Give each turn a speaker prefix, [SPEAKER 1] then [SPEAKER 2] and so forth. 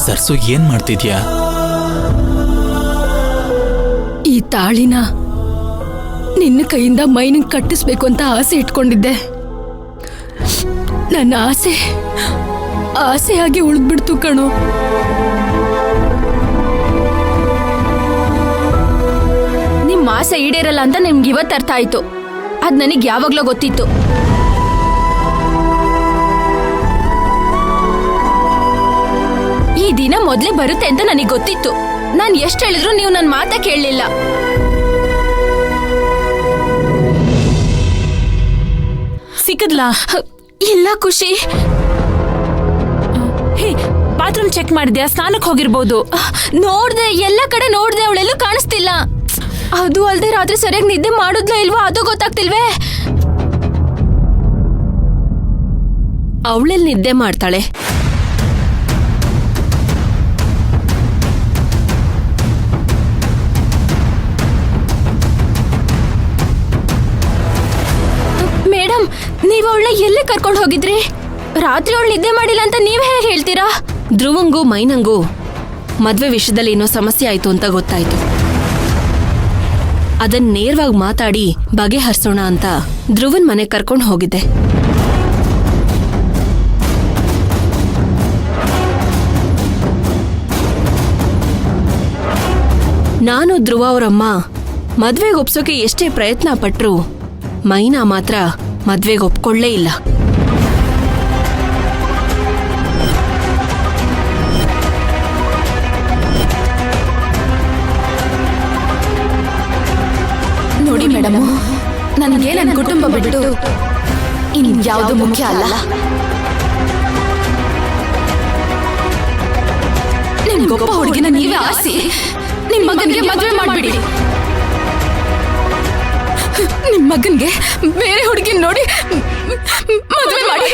[SPEAKER 1] ಸರ್ಸು ಏನ್ ಮಾಡ್ತಿದ್ಯಾ?
[SPEAKER 2] ಈ ತಾಳಿನ ನಿನ್ನ ಕೈಯಿಂದ ಮೈನಿಗೆ ಕಟ್ಟಿಸ್ಬೇಕು ಅಂತ ಆಸೆ ಇಟ್ಕೊಂಡಿದ್ದೆ. ನನ್ನ ಆಸೆಯಾಗಿ ಉಳಿದ್ಬಿಡ್ತು ಕಣೋ.
[SPEAKER 3] ನಿಮ್ ಆಸೆ ಈಡೇರಲ್ಲ ಅಂತ ನಿಮ್ಗೆ ಇವತ್ತು ಅರ್ಥ ಆಯ್ತು. ಅದ್ ನನಗ್ ಯಾವಾಗ್ಲೂ ಗೊತ್ತಿತ್ತು. ಈ ದಿನ ಮೊದ್ಲೇ ಬರುತ್ತೆ ಅಂತ ನನಗ್ ಗೊತ್ತಿತ್ತು. ನಾನ್ ಎಷ್ಟ್ ಹೇಳಿದ್ರು ನೀವು ನನ್ ಮಾತ ಕೇಳಲಿಲ್ಲ.
[SPEAKER 4] ಸಿಕ್ಕದ್ಲಾ?
[SPEAKER 3] ಇಲ್ಲ ಖುಷಿ.
[SPEAKER 4] ಹೇ, ಬಾತ್ರೂಮ್ ಚೆಕ್ ಮಾಡಿದ್ಯಾ? ಸ್ನಾನಕ್ಕೆ ಹೋಗಿರ್ಬೋದು.
[SPEAKER 3] ನೋಡ್ದೆ, ಎಲ್ಲ ಕಡೆ ನೋಡ್ದೆ, ಅವಳೆಲ್ಲೂ ಕಾಣಿಸ್ತಿಲ್ಲ. ಅದು ಅಲ್ದೆ ರಾತ್ರಿ ಸರಿಯಾಗಿ ನಿದ್ದೆ ಮಾಡುದ್ಲೋ ಇಲ್ವೋ ಅದು ಗೊತ್ತಾಗ್ತಿಲ್ವೇ.
[SPEAKER 5] ಅವಳೆಲ್ಲಿ ನಿದ್ದೆ ಮಾಡ್ತಾಳೆ?
[SPEAKER 3] ಮೇಡಮ್, ನೀವು ಅವಳನ್ನ ಎಲ್ಲಿ ಕರ್ಕೊಂಡು ಹೋಗಿದ್ರಿ? ರಾತ್ರಿ ಅವಳು ನಿದ್ದೆ ಮಾಡಿಲ್ಲ ಅಂತ ನೀವೇ ಹೇಗೆ ಹೇಳ್ತೀರಾ?
[SPEAKER 5] ಧ್ರುವಂಗೂ ಮೈನಂಗೂ ಮದ್ವೆ ವಿಷಯದಲ್ಲಿ ಏನೋ ಸಮಸ್ಯೆ ಆಯ್ತು ಅಂತ ಗೊತ್ತಾಯ್ತು. ಅದನ್ನ ನೇರವಾಗಿ ಮಾತಾಡಿ ಬಗೆಹರಿಸೋಣ ಅಂತ ಧ್ರುವನ್ ಮನೆ ಕರ್ಕೊಂಡು ಹೋಗಿದ್ದೆ. ನಾನು ಧ್ರುವ ಅವರಮ್ಮ ಮದ್ವೆಗೆ ಒಪ್ಸೋಕೆ ಎಷ್ಟೇ ಪ್ರಯತ್ನ ಪಟ್ರು ಮೈನಾ ಮಾತ್ರ ಮದ್ವೆಗೆ ಒಪ್ಕೊಳ್ಳೇ ಇಲ್ಲ.
[SPEAKER 2] ನೋಡಿ ಮೇಡಮ್, ನನಗೆ ನನ್ನ ಕುಟುಂಬ ಬಿಟ್ಟು ಇನ್ಯಾವುದು ಮುಖ್ಯ ಅಲ್ಲ. ನಿಮ್ಗೊಬ್ಬ ಹುಡುಗಿನ ನೀವೇ ಆರಿಸಿ ನಿಮ್ ಮಗನಿಗೆ ಮದುವೆ ಮಾಡ್ಬಿಡಿ. ನಿಮ್ ಮಗನ್ಗೆ ಬೇರೆ ಹುಡುಗಿ ನೋಡಿ ಮದುವೆ ಮಾಡಿ.